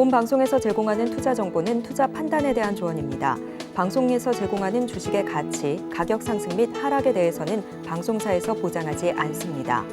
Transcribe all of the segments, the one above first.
본 방송에서 제공하는 투자 정보는 투자 판단에 대한 조언입니다. 방송에서 제공하는 주식의 가치, 가격 상승 및 하락에 대해서는 방송사에서 보장하지 않습니다.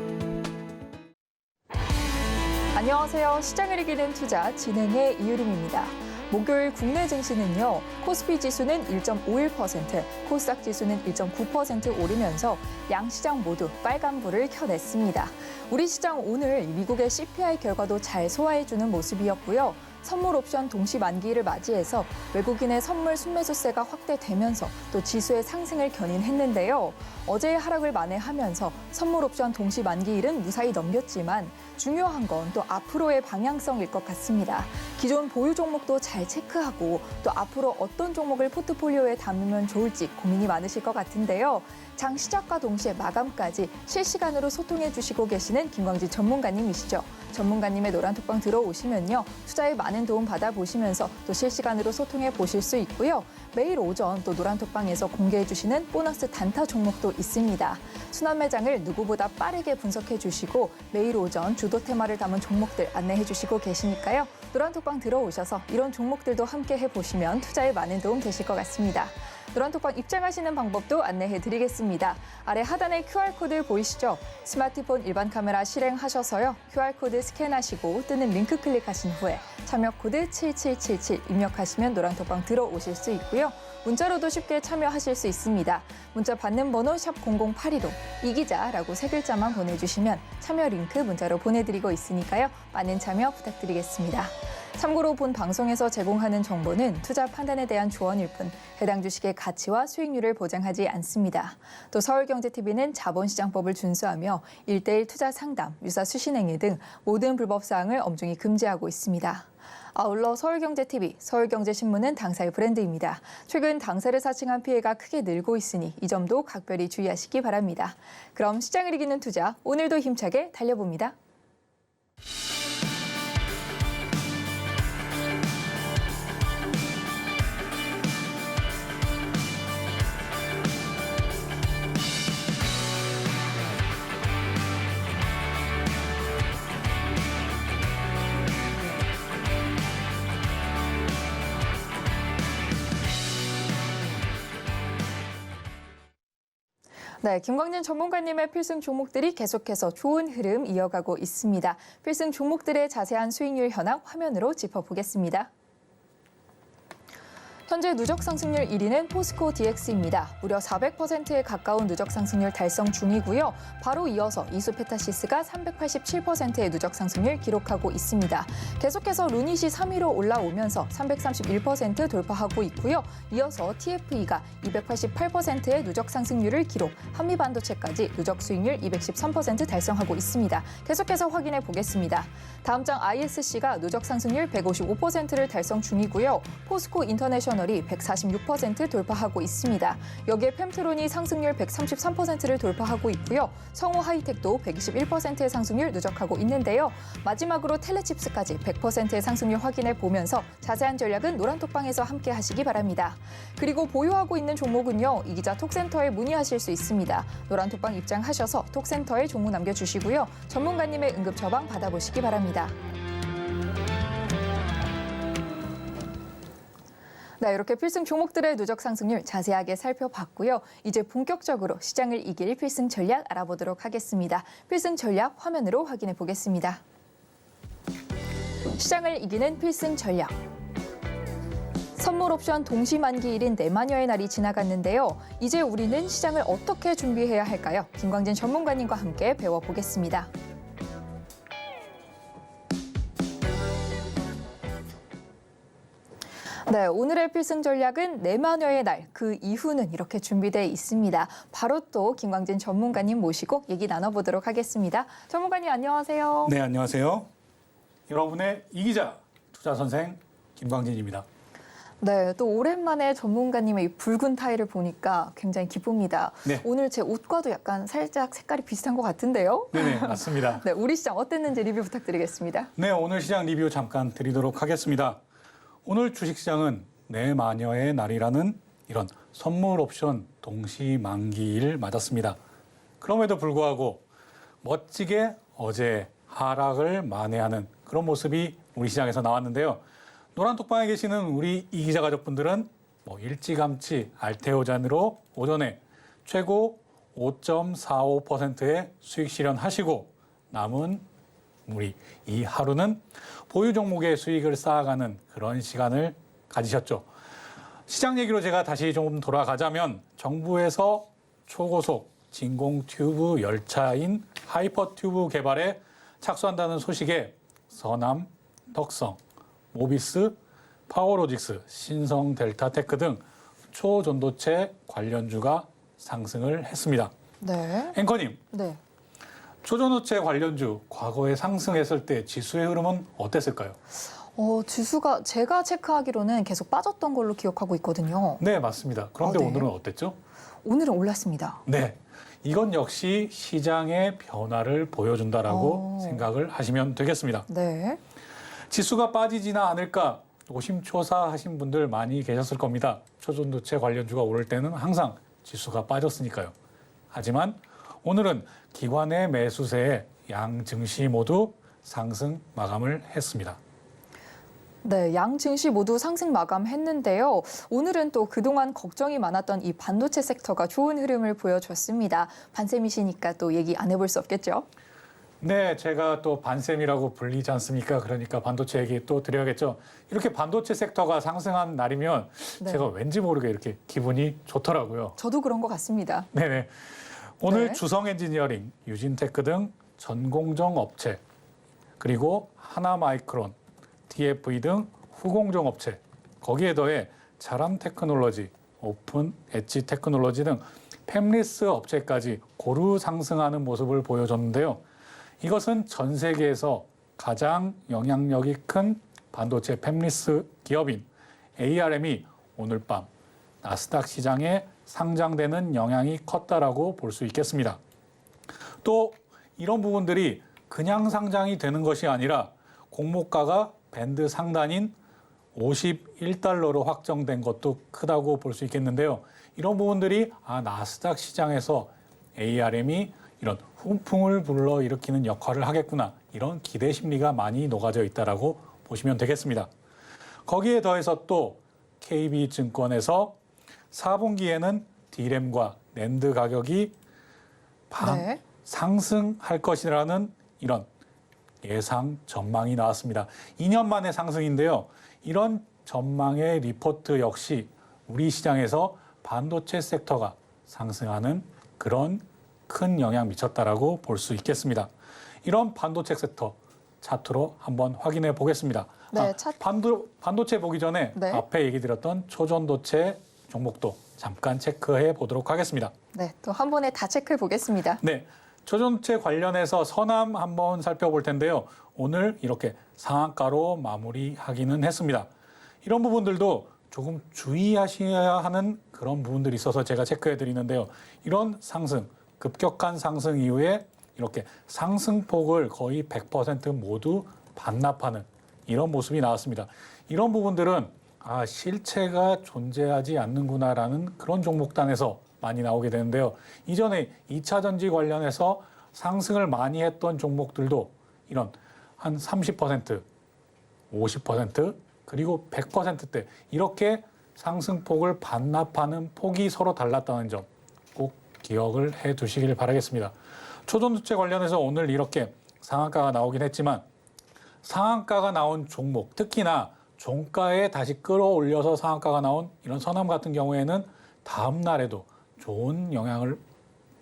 안녕하세요. 시장을 이기는 투자 진행의 이유림입니다. 목요일 국내 증시는요. 코스피 지수는 1.51%, 코스닥 지수는 1.9% 오르면서 양시장 모두 빨간불을 켜냈습니다. 우리 시장 오늘 미국의 CPI 결과도 잘 소화해주는 모습이었고요. 선물 옵션 동시 만기일을 맞이해서 외국인의 선물 순매수세가 확대되면서 또 지수의 상승을 견인했는데요. 어제의 하락을 만회하면서 선물 옵션 동시 만기일은 무사히 넘겼지만 중요한 건 또 앞으로의 방향성일 것 같습니다. 기존 보유 종목도 잘 체크하고 또 앞으로 어떤 종목을 포트폴리오에 담으면 좋을지 고민이 많으실 것 같은데요. 장 시작과 동시에 마감까지 실시간으로 소통해 주시고 계시는 김광진 전문가님이시죠. 전문가님의 노란톡방 들어오시면요. 투자에 많은 도움 받아보시면서 또 실시간으로 소통해 보실 수 있고요. 매일 오전 또 노란톡방에서 공개해 주시는 보너스 단타 종목도 있습니다. 순환 매장을 누구보다 빠르게 분석해 주시고 매일 오전 주도 테마를 담은 종목들 안내해 주시고 계시니까요. 노란톡방 들어오셔서 이런 종목들도 함께 해보시면 투자에 많은 도움 되실 것 같습니다. 노란톡방 입장하시는 방법도 안내해 드리겠습니다. 아래 하단에 QR코드 보이시죠? 스마트폰 일반 카메라 실행하셔서요. QR코드 스캔하시고 뜨는 링크 클릭하신 후에 참여 코드 7777 입력하시면 노란톡방 들어오실 수 있고요. 문자로도 쉽게 참여하실 수 있습니다. 문자 받는 번호 샵 0082로 이기자라고 3글자만 보내주시면 참여 링크 문자로 보내드리고 있으니까요. 많은 참여 부탁드리겠습니다. 참고로 본 방송에서 제공하는 정보는 투자 판단에 대한 조언일 뿐 해당 주식의 가치와 수익률을 보장하지 않습니다. 또 서울경제TV는 자본시장법을 준수하며 1:1 투자 상담, 유사 수신행위 등 모든 불법 사항을 엄중히 금지하고 있습니다. 아울러 서울경제TV, 서울경제신문은 당사의 브랜드입니다. 최근 당사를 사칭한 피해가 크게 늘고 있으니 이 점도 각별히 주의하시기 바랍니다. 그럼 시장을 이기는 투자, 오늘도 힘차게 달려봅니다. 네, 김광진 전문가님의 필승 종목들이 계속해서 좋은 흐름 이어가고 있습니다. 필승 종목들의 자세한 수익률 현황 화면으로 짚어보겠습니다. 현재 누적 상승률 1위는 포스코 DX입니다. 무려 400%에 가까운 누적 상승률 달성 중이고요. 바로 이어서 이수페타시스가 387%의 누적 상승률 기록하고 있습니다. 계속해서 루닛이 3위로 올라오면서 331% 돌파하고 있고요. 이어서 TFE가 288%의 누적 상승률을 기록, 한미반도체까지 누적 수익률 213% 달성하고 있습니다. 계속해서 확인해 보겠습니다. 다음 장 ISC가 누적 상승률 155%를 달성 중이고요. 포스코 인터내셔널이 146% 돌파하고 있습니다. 여기에 펜트론이 상승률 133%를 돌파하고 있고요. 성우 하이텍도 121%의 상승률 누적하고 있는데요. 마지막으로 텔레칩스까지 100%의 상승률 확인해 보면서 자세한 전략은 노란톡방에서 함께 하시기 바랍니다. 그리고 보유하고 있는 종목은요. 이기자 톡센터에 문의하실 수 있습니다. 노란톡방 입장하셔서 톡센터에 종목 남겨주시고요. 전문가님의 응급 처방 받아보시기 바랍니다. 네, 이렇게 필승 종목들의 누적 상승률 자세하게 살펴봤고요. 이제 본격적으로 시장을 이길 필승 전략 알아보도록 하겠습니다. 필승 전략 화면으로 확인해 보겠습니다. 시장을 이기는 필승 전략. 선물 옵션 동시 만기일인 내마녀의 날이 지나갔는데요. 이제 우리는 시장을 어떻게 준비해야 할까요? 김광진 전문가님과 함께 배워보겠습니다. 네, 오늘의 필승 전략은 내마녀의 날, 그 이후는 이렇게 준비되어 있습니다. 바로 또 김광진 전문가님 모시고 얘기 나눠보도록 하겠습니다. 전문가님 안녕하세요. 네, 안녕하세요. 여러분의 이기자 투자 선생 김광진입니다. 네, 또 오랜만에 전문가님의 이 붉은 타이를 보니까 굉장히 기쁩니다. 네. 오늘 제 옷과도 약간 살짝 색깔이 비슷한 것 같은데요? 네, 맞습니다. 네, 우리 시장 어땠는지 리뷰 부탁드리겠습니다. 네, 오늘 시장 리뷰 잠깐 드리도록 하겠습니다. 오늘 주식시장은 내 마녀의 날이라는 이런 선물 옵션 동시 만기일 맞았습니다. 그럼에도 불구하고 멋지게 어제 하락을 만회하는 그런 모습이 우리 시장에서 나왔는데요. 노란톡방에 계시는 우리 이 기자 가족분들은 일찌감치 알테오잔으로 오전에 최고 5.45%의 수익 실현하시고 남은 우리 이 하루는 보유 종목의 수익을 쌓아가는 그런 시간을 가지셨죠. 시장 얘기로 제가 다시 좀 돌아가자면 정부에서 초고속 진공 튜브 열차인 하이퍼 튜브 개발에 착수한다는 소식에 서남, 덕성, 모비스, 파워로직스, 신성 델타테크 등 초전도체 관련주가 상승을 했습니다. 네. 앵커님, 네. 초전도체 관련주 과거에 상승했을 때 지수의 흐름은 어땠을까요? 지수가 제가 체크하기로는 계속 빠졌던 걸로 기억하고 있거든요. 네, 맞습니다. 그런데 네. 오늘은 어땠죠? 오늘은 올랐습니다. 네. 이건 역시 시장의 변화를 보여준다라고 생각을 하시면 되겠습니다. 네. 지수가 빠지지나 않을까 노심초사하신 분들 많이 계셨을 겁니다. 초전도체 관련주가 오를 때는 항상 지수가 빠졌으니까요. 하지만 오늘은 기관의 매수세에 양 증시 모두 상승 마감을 했습니다. 네, 양 증시 모두 상승 마감했는데요. 오늘은 또 그동안 걱정이 많았던 이 반도체 섹터가 좋은 흐름을 보여줬습니다. 반쌤이시니까 또 얘기 안 해볼 수 없겠죠? 네, 제가 또 반쌤이라고 불리지 않습니까? 그러니까 반도체 얘기 또 드려야겠죠. 이렇게 반도체 섹터가 상승한 날이면 네. 제가 왠지 모르게 이렇게 기분이 좋더라고요. 저도 그런 것 같습니다. 네네. 오늘 네. 주성 엔지니어링, 유진테크 등 전공정 업체, 그리고 하나마이크론, TFE 등 후공정 업체, 거기에 더해 자람 테크놀로지, 오픈 엣지 테크놀로지 등 팹리스 업체까지 고루 상승하는 모습을 보여줬는데요. 이것은 전 세계에서 가장 영향력이 큰 반도체 팹리스 기업인 ARM이 오늘 밤 나스닥 시장에 상장되는 영향이 컸다라고 볼 수 있겠습니다. 또 이런 부분들이 그냥 상장이 되는 것이 아니라 공모가가 밴드 상단인 51달러로 확정된 것도 크다고 볼 수 있겠는데요. 이런 부분들이 나스닥 시장에서 ARM이 이런 훈풍을 불러일으키는 역할을 하겠구나. 이런 기대 심리가 많이 녹아져 있다라고 보시면 되겠습니다. 거기에 더해서 또 KB증권에서 4분기에는 D램과 낸드 가격이 네. 상승할 것이라는 이런 예상 전망이 나왔습니다. 2년 만의 상승인데요. 이런 전망의 리포트 역시 우리 시장에서 반도체 섹터가 상승하는 그런 큰 영향 미쳤다라고 볼 수 있겠습니다. 이런 반도체 섹터 차트로 한번 확인해 보겠습니다. 네, 반도체 보기 전에 네. 앞에 얘기 드렸던 초전도체 종목도 잠깐 체크해 보도록 하겠습니다. 네, 또 한 번에 다 체크해 보겠습니다. 네, 초전도체 관련해서 서남 한번 살펴볼 텐데요. 오늘 이렇게 상한가로 마무리하기는 했습니다. 이런 부분들도 조금 주의하셔야 하는 그런 부분들이 있어서 제가 체크해 드리는데요. 이런 상승, 급격한 상승 이후에 이렇게 상승폭을 거의 100% 모두 반납하는 이런 모습이 나왔습니다. 이런 부분들은 실체가 존재하지 않는구나라는 그런 종목단에서 많이 나오게 되는데요. 이전에 2차 전지 관련해서 상승을 많이 했던 종목들도 이런 한 30%, 50% 그리고 100%대 이렇게 상승폭을 반납하는 폭이 서로 달랐다는 점 꼭 기억을 해 두시길 바라겠습니다. 초전도체 관련해서 오늘 이렇게 상한가가 나오긴 했지만 상한가가 나온 종목, 특히나 종가에 다시 끌어올려서 상한가가 나온 이런 서남 같은 경우에는 다음 날에도 좋은 영향을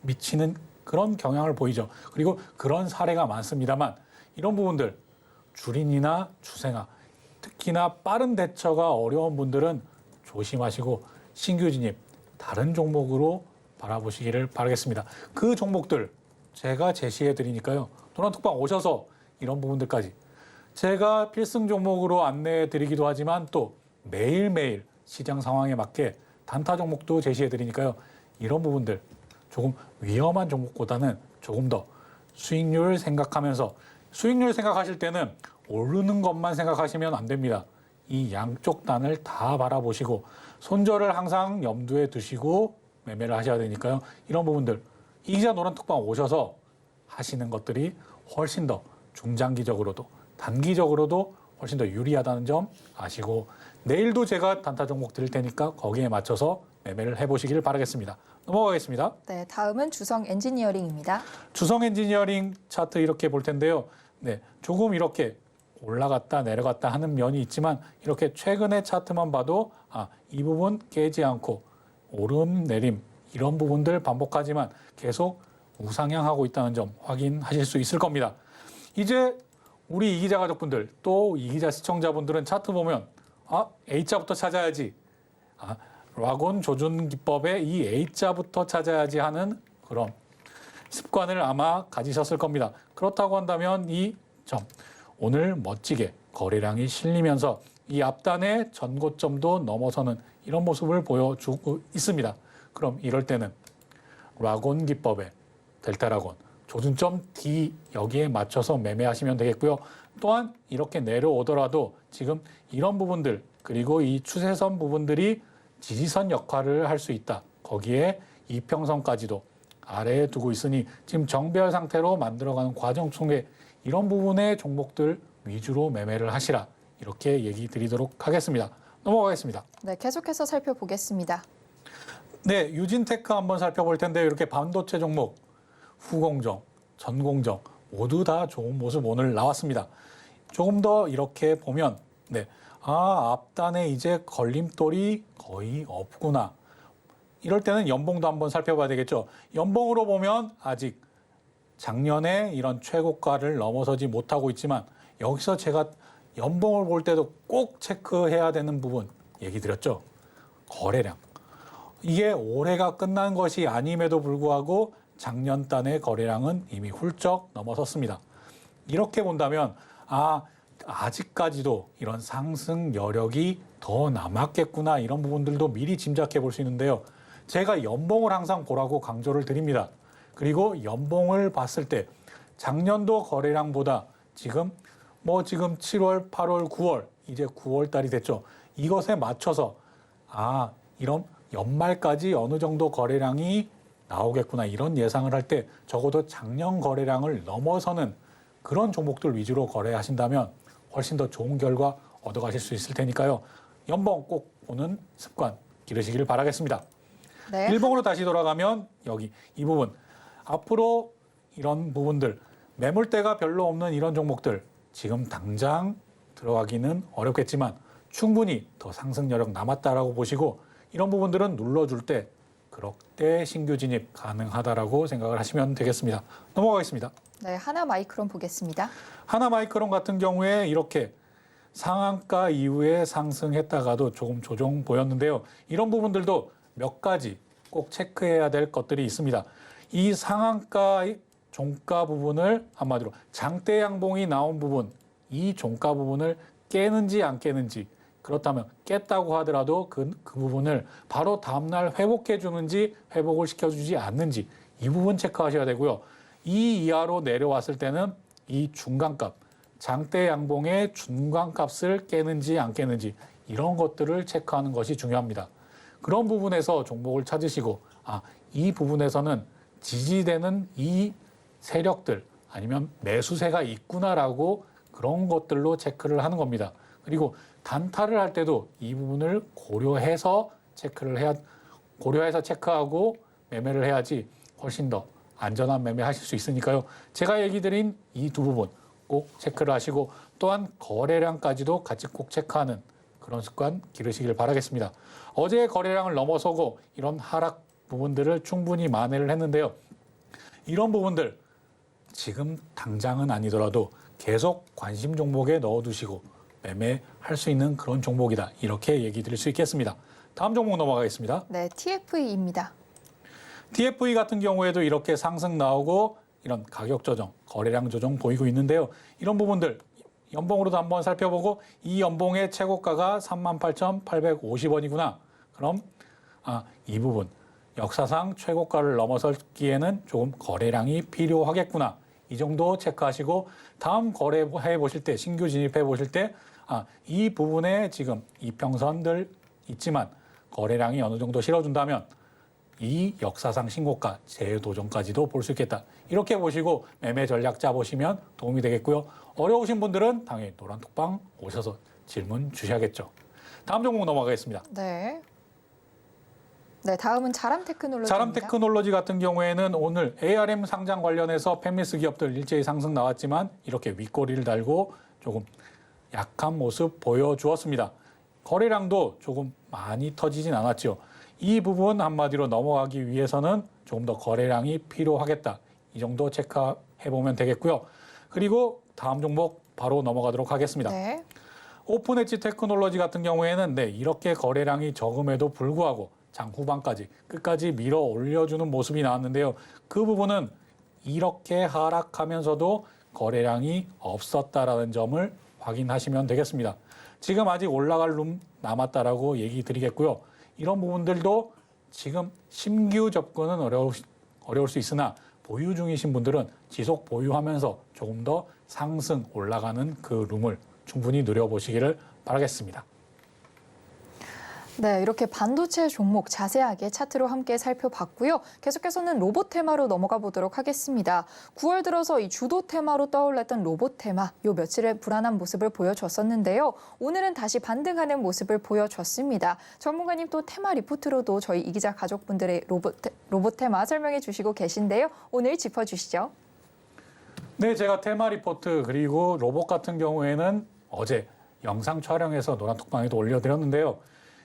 미치는 그런 경향을 보이죠. 그리고 그런 사례가 많습니다만 이런 부분들 주린이나 추생아 특히나 빠른 대처가 어려운 분들은 조심하시고 신규 진입 다른 종목으로 바라보시기를 바라겠습니다. 그 종목들 제가 제시해 드리니까요. 노란톡방 오셔서 이런 부분들까지 제가 필승 종목으로 안내해 드리기도 하지만 또 매일매일 시장 상황에 맞게 단타 종목도 제시해 드리니까요. 이런 부분들 조금 위험한 종목보다는 조금 더 수익률 생각하면서 수익률 생각하실 때는 오르는 것만 생각하시면 안 됩니다. 이 양쪽 단을 다 바라보시고 손절을 항상 염두에 두시고 매매를 하셔야 되니까요. 이런 부분들 이 기자 노란톡방 오셔서 하시는 것들이 훨씬 더 중장기적으로도 단기적으로도 훨씬 더 유리하다는 점 아시고 내일도 제가 단타 종목 드릴 테니까 거기에 맞춰서 매매를 해보시길 바라겠습니다. 넘어가겠습니다. 네, 다음은 주성 엔지니어링입니다. 주성 엔지니어링 차트 이렇게 볼 텐데요. 네, 조금 이렇게 올라갔다 내려갔다 하는 면이 있지만 이렇게 최근의 차트만 봐도 이 부분 깨지 않고 오름 내림 이런 부분들 반복하지만 계속 우상향하고 있다는 점 확인하실 수 있을 겁니다. 이제 우리 이기자 가족분들 또 이기자 시청자분들은 차트 보면 A자부터 찾아야지 라곤 조준 기법의 이 A자부터 찾아야지 하는 그런 습관을 아마 가지셨을 겁니다. 그렇다고 한다면 이 점 오늘 멋지게 거래량이 실리면서 이 앞단의 전고점도 넘어서는 이런 모습을 보여주고 있습니다. 그럼 이럴 때는 라곤 기법의 델타라곤 조준점 D 여기에 맞춰서 매매하시면 되겠고요. 또한 이렇게 내려오더라도 지금 이런 부분들 그리고 이 추세선 부분들이 지지선 역할을 할 수 있다. 거기에 이평선까지도 아래에 두고 있으니 지금 정배열 상태로 만들어가는 과정 중에 이런 부분의 종목들 위주로 매매를 하시라. 이렇게 얘기 드리도록 하겠습니다. 넘어가겠습니다. 네, 계속해서 살펴보겠습니다. 네, 유진테크 한번 살펴볼 텐데 이렇게 반도체 종목 후공정, 전공정 모두 다 좋은 모습 오늘 나왔습니다. 조금 더 이렇게 보면 앞단에 이제 걸림돌이 거의 없구나. 이럴 때는 연봉도 한번 살펴봐야 되겠죠. 연봉으로 보면 아직 작년에 이런 최고가를 넘어서지 못하고 있지만 여기서 제가 연봉을 볼 때도 꼭 체크해야 되는 부분 얘기 드렸죠. 거래량. 이게 올해가 끝난 것이 아님에도 불구하고 작년 단의 거래량은 이미 훌쩍 넘어섰습니다. 이렇게 본다면 아직까지도 이런 상승 여력이 더 남았겠구나 이런 부분들도 미리 짐작해 볼 수 있는데요. 제가 연봉을 항상 보라고 강조를 드립니다. 그리고 연봉을 봤을 때 작년도 거래량보다 지금 7월, 8월, 9월 이제 9월 달이 됐죠. 이것에 맞춰서 이런 연말까지 어느 정도 거래량이 나오겠구나 이런 예상을 할 때 적어도 작년 거래량을 넘어서는 그런 종목들 위주로 거래하신다면 훨씬 더 좋은 결과 얻어가실 수 있을 테니까요. 연봉 꼭 보는 습관 기르시길 바라겠습니다. 네. 일봉으로 다시 돌아가면 여기 이 부분 앞으로 이런 부분들 매물대가 별로 없는 이런 종목들 지금 당장 들어가기는 어렵겠지만 충분히 더 상승 여력 남았다라고 보시고 이런 부분들은 눌러줄 때 그렇게 신규 진입 가능하다라고 생각을 하시면 되겠습니다. 넘어가겠습니다. 네, 하나마이크론 보겠습니다. 하나마이크론 같은 경우에 이렇게 상한가 이후에 상승했다가도 조금 조정 보였는데요. 이런 부분들도 몇 가지 꼭 체크해야 될 것들이 있습니다. 이 상한가 종가 부분을 한마디로 장대 양봉이 나온 부분, 이 종가 부분을 깨는지 안 깨는지 그렇다면 깼다고 하더라도 그 부분을 바로 다음날 회복해 주는지 회복을 시켜주지 않는지 이 부분 체크하셔야 되고요. 이 이하로 내려왔을 때는 이 중간값, 장대 양봉의 중간값을 깨는지 안 깨는지 이런 것들을 체크하는 것이 중요합니다. 그런 부분에서 종목을 찾으시고 이 부분에서는 지지되는 이 세력들 아니면 매수세가 있구나라고 그런 것들로 체크를 하는 겁니다. 그리고 단타를 할 때도 이 부분을 고려해서 체크하고 매매를 해야지 훨씬 더 안전한 매매 하실 수 있으니까요. 제가 얘기 드린 이 두 부분 꼭 체크를 하시고 또한 거래량까지도 같이 꼭 체크하는 그런 습관 기르시길 바라겠습니다. 어제 거래량을 넘어서고 이런 하락 부분들을 충분히 만회를 했는데요. 이런 부분들 지금 당장은 아니더라도 계속 관심 종목에 넣어두시고 매매할 수 있는 그런 종목이다. 이렇게 얘기 드릴 수 있겠습니다. 다음 종목 넘어가겠습니다. 네, TFE입니다. TFE 같은 경우에도 이렇게 상승 나오고 이런 가격 조정, 거래량 조정 보이고 있는데요. 이런 부분들 연봉으로도 한번 살펴보고 이 연봉의 최고가가 38,850원이구나. 그럼 이 부분 역사상 최고가를 넘어설기에는 조금 거래량이 필요하겠구나. 이 정도 체크하시고 다음 거래해 보실 때 신규 진입해 보실 때 이 부분에 지금 이평선들 있지만 거래량이 어느 정도 실어준다면 이 역사상 신고가 재도전까지도 볼 수 있겠다. 이렇게 보시고 매매 전략 짜보시면 도움이 되겠고요. 어려우신 분들은 당연히 노란톡방 오셔서 질문 주셔야겠죠. 다음 종목 넘어가겠습니다. 네. 네, 다음은 자람 테크놀로지입니다. 자람 테크놀로지 같은 경우에는 오늘 ARM 상장 관련해서 팹리스 기업들 일제히 상승 나왔지만 이렇게 윗꼬리를 달고 조금 약한 모습 보여주었습니다. 거래량도 조금 많이 터지진 않았죠. 이 부분 한마디로 넘어가기 위해서는 조금 더 거래량이 필요하겠다. 이 정도 체크해보면 되겠고요. 그리고 다음 종목 바로 넘어가도록 하겠습니다. 네. 오픈 엣지 테크놀로지 같은 경우에는 이렇게 거래량이 적음에도 불구하고 장 후반까지 끝까지 밀어 올려주는 모습이 나왔는데요. 그 부분은 이렇게 하락하면서도 거래량이 없었다라는 점을 확인하시면 되겠습니다. 지금 아직 올라갈 룸 남았다라고 얘기 드리겠고요. 이런 부분들도 지금 신규 접근은 어려울 수 있으나 보유 중이신 분들은 지속 보유하면서 조금 더 상승 올라가는 그 룸을 충분히 누려보시기를 바라겠습니다. 네, 이렇게 반도체 종목 자세하게 차트로 함께 살펴봤고요. 계속해서는 로봇 테마로 넘어가 보도록 하겠습니다. 9월 들어서 이 주도 테마로 떠올랐던 로봇 테마, 요 며칠의 불안한 모습을 보여줬었는데요. 오늘은 다시 반등하는 모습을 보여줬습니다. 전문가님 또 테마 리포트로도 저희 이기자 가족분들의 로봇 테마 설명해 주시고 계신데요. 오늘 짚어주시죠. 네, 제가 테마 리포트 그리고 로봇 같은 경우에는 어제 영상 촬영해서 노란톡방에도 올려드렸는데요.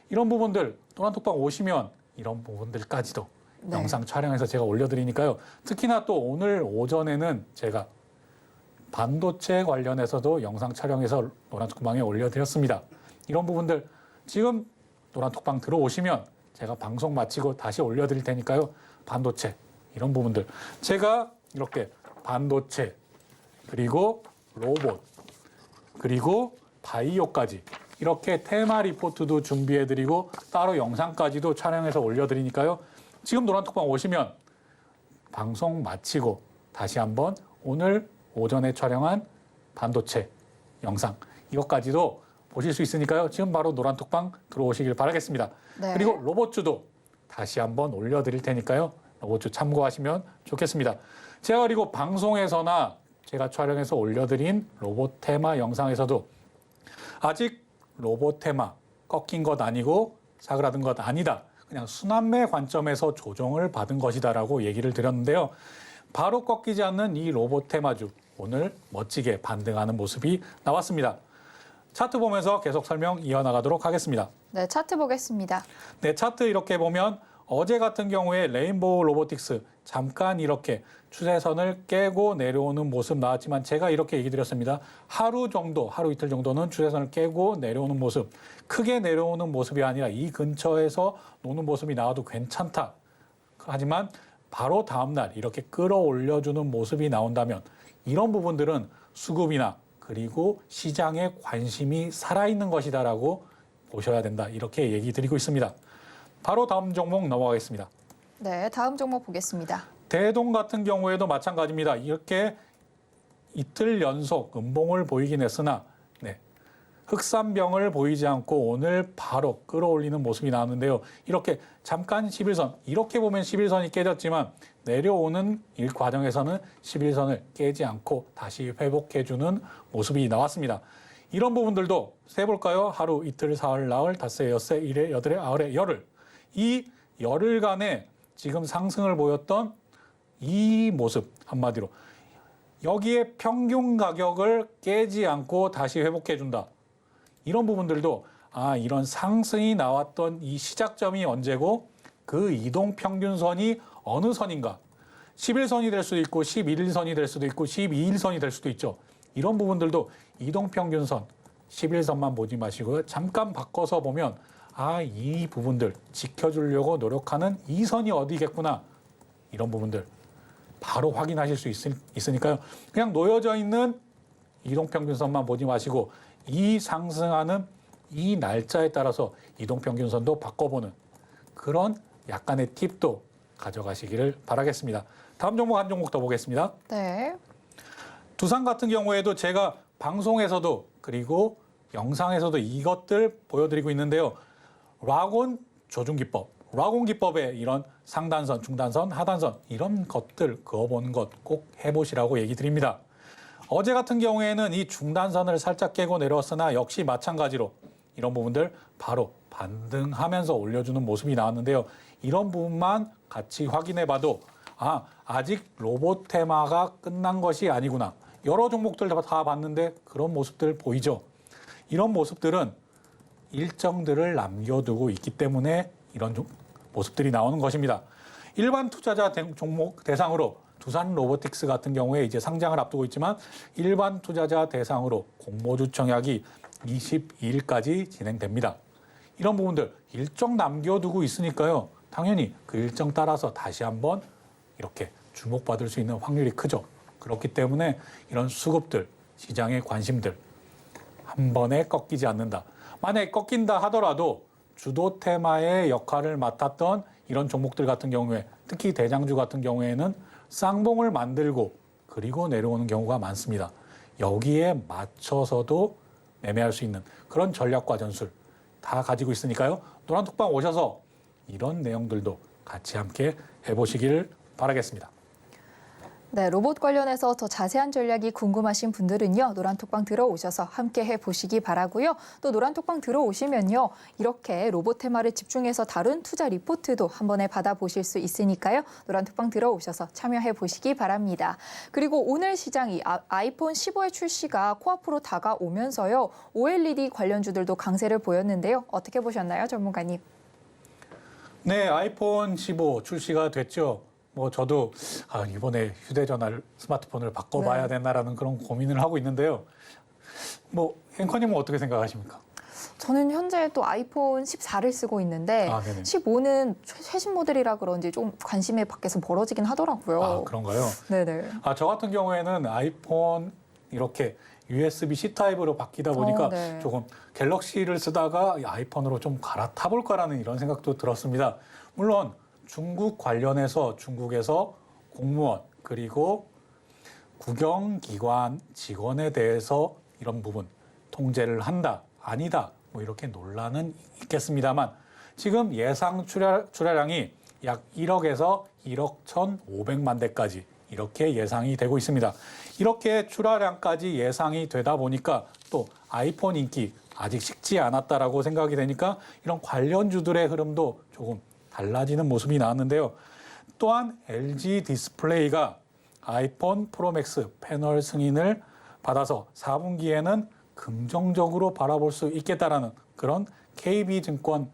이런 부분들 노란톡방 오시면 이런 부분들까지도 네. 영상 촬영해서 제가 올려드리니까요. 특히나 또 오늘 오전에는 제가 반도체 관련해서도 영상 촬영해서 노란톡방에 올려드렸습니다. 이런 부분들 지금 노란톡방 들어오시면 제가 방송 마치고 다시 올려드릴 테니까요. 반도체 이런 부분들 제가 이렇게 반도체 그리고 로봇 그리고 바이오까지 이렇게 테마 리포트도 준비해드리고 따로 영상까지도 촬영해서 올려드리니까요. 지금 노란톡방 오시면 방송 마치고 다시 한번 오늘 오전에 촬영한 반도체 영상 이것까지도 보실 수 있으니까요. 지금 바로 노란톡방 들어오시길 바라겠습니다. 네. 그리고 로봇주도 다시 한번 올려드릴 테니까요. 로봇주 참고하시면 좋겠습니다. 제가 그리고 방송에서나 제가 촬영해서 올려드린 로봇 테마 영상에서도 아직 로봇 테마 꺾인 것 아니고 사그라든 것 아니다. 그냥 순환매 관점에서 조정을 받은 것이다라고 얘기를 드렸는데요. 바로 꺾이지 않는 이 로봇 테마주 오늘 멋지게 반등하는 모습이 나왔습니다. 차트 보면서 계속 설명 이어나가도록 하겠습니다. 네, 차트 보겠습니다. 네, 차트 이렇게 보면 어제 같은 경우에 레인보우 로보틱스 잠깐 이렇게 추세선을 깨고 내려오는 모습 나왔지만 제가 이렇게 얘기 드렸습니다. 하루 정도, 하루 이틀 정도는 추세선을 깨고 내려오는 모습, 크게 내려오는 모습이 아니라 이 근처에서 노는 모습이 나와도 괜찮다. 하지만 바로 다음날 이렇게 끌어올려주는 모습이 나온다면 이런 부분들은 수급이나 그리고 시장에 관심이 살아있는 것이다라고 보셔야 된다. 이렇게 얘기 드리고 있습니다. 바로 다음 종목 넘어가겠습니다. 네, 다음 종목 보겠습니다. 대동 같은 경우에도 마찬가지입니다. 이렇게 이틀 연속 음봉을 보이긴 했으나 흑산병을 보이지 않고 오늘 바로 끌어올리는 모습이 나왔는데요. 이렇게 잠깐 11선, 이렇게 보면 11선이 깨졌지만 내려오는 일 과정에서는 11선을 깨지 않고 다시 회복해주는 모습이 나왔습니다. 이런 부분들도 세볼까요? 하루, 이틀, 사흘, 나흘, 닷새, 엿새, 일회, 여덟회, 아흘에, 열흘. 이 열흘간에 지금 상승을 보였던 이 모습 한마디로 여기에 평균 가격을 깨지 않고 다시 회복해준다. 이런 부분들도 이런 상승이 나왔던 이 시작점이 언제고 그 이동평균선이 어느 선인가. 11선이 될 수도 있고 11선이 될 수도 있고 12일선이 될 수도 있죠. 이런 부분들도 이동평균선 11선만 보지 마시고요. 잠깐 바꿔서 보면 이 부분들 지켜주려고 노력하는 이 선이 어디겠구나. 이런 부분들 바로 확인하실 수 있으니까요. 그냥 놓여져 있는 이동평균선만 보지 마시고 이 상승하는 이 날짜에 따라서 이동평균선도 바꿔보는 그런 약간의 팁도 가져가시기를 바라겠습니다. 다음 종목 한 종목 더 보겠습니다. 네. 두산 같은 경우에도 제가 방송에서도 그리고 영상에서도 이것들 보여드리고 있는데요. 와곤 조준기법, 라곤 기법의 이런 상단선, 중단선, 하단선 이런 것들 그어보는 것 꼭 해보시라고 얘기 드립니다. 어제 같은 경우에는 이 중단선을 살짝 깨고 내려왔으나 역시 마찬가지로 이런 부분들 바로 반등하면서 올려주는 모습이 나왔는데요. 이런 부분만 같이 확인해 봐도 아직 로봇 테마가 끝난 것이 아니구나. 여러 종목들 다 봤는데 그런 모습들 보이죠. 이런 모습들은 일정들을 남겨두고 있기 때문에 이런 모습들이 나오는 것입니다. 일반 투자자 종목 대상으로 두산 로보틱스 같은 경우에 이제 상장을 앞두고 있지만 일반 투자자 대상으로 공모주 청약이 22일까지 진행됩니다. 이런 부분들 일정 남겨두고 있으니까요. 당연히 그 일정 따라서 다시 한번 이렇게 주목받을 수 있는 확률이 크죠. 그렇기 때문에 이런 수급들, 시장의 관심들 한 번에 꺾이지 않는다. 만약에 꺾인다 하더라도 주도 테마의 역할을 맡았던 이런 종목들 같은 경우에 특히 대장주 같은 경우에는 쌍봉을 만들고 그리고 내려오는 경우가 많습니다. 여기에 맞춰서도 매매할 수 있는 그런 전략과 전술 다 가지고 있으니까요. 노란톡방 오셔서 이런 내용들도 같이 함께 해보시길 바라겠습니다. 네, 로봇 관련해서 더 자세한 전략이 궁금하신 분들은요. 노란톡방 들어오셔서 함께 해보시기 바라고요. 또 노란톡방 들어오시면요. 이렇게 로봇 테마를 집중해서 다룬 투자 리포트도 한 번에 받아보실 수 있으니까요. 노란톡방 들어오셔서 참여해보시기 바랍니다. 그리고 오늘 시장이 아이폰 15의 출시가 코앞으로 다가오면서요. OLED 관련주들도 강세를 보였는데요. 어떻게 보셨나요, 전문가님? 네, 아이폰 15 출시가 됐죠. 저도 이번에 휴대전화를 스마트폰을 바꿔봐야 되나라는 그런 고민을 하고 있는데요. 앵커님은 어떻게 생각하십니까? 저는 현재 또 아이폰 14를 쓰고 있는데 15는 최신 모델이라 그런지 좀 관심이 밖에서 벌어지긴 하더라고요. 그런가요? 네네. 저 같은 경우에는 아이폰 이렇게 USB-C 타입으로 바뀌다 보니까 네. 조금 갤럭시를 쓰다가 아이폰으로 좀 갈아타 볼까라는 이런 생각도 들었습니다. 물론 중국 관련해서 중국에서 공무원 그리고 국영기관 직원에 대해서 이런 부분 통제를 한다, 아니다 이렇게 논란은 있겠습니다만 지금 예상 출하량이 약 1억에서 1억 1,500만 대까지 이렇게 예상이 되고 있습니다. 이렇게 출하량까지 예상이 되다 보니까 또 아이폰 인기 아직 식지 않았다라고 생각이 되니까 이런 관련주들의 흐름도 조금 달라지는 모습이 나왔는데요. 또한 LG 디스플레이가 아이폰 프로맥스 패널 승인을 받아서 4분기에는 긍정적으로 바라볼 수 있겠다라는 그런 KB증권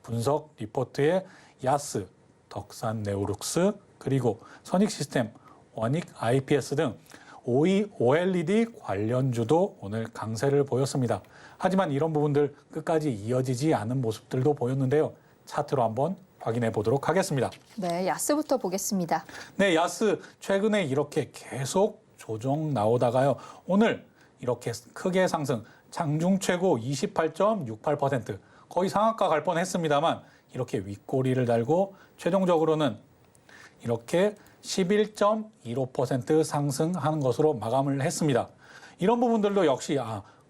분석 리포트에 야스, 덕산 네오룩스, 그리고 선익시스템, 원익 IPS 등 OLED 관련주도 오늘 강세를 보였습니다. 하지만 이런 부분들 끝까지 이어지지 않은 모습들도 보였는데요. 차트로 한번 확인해 보도록 하겠습니다. 네, 야스부터 보겠습니다. 네, 야스 최근에 이렇게 계속 조정 나오다가요. 오늘 이렇게 크게 상승, 장중 최고 28.68%, 거의 상한가 갈 뻔했습니다만 이렇게 윗꼬리를 달고 최종적으로는 이렇게 11.15% 상승하는 것으로 마감을 했습니다. 이런 부분들도 역시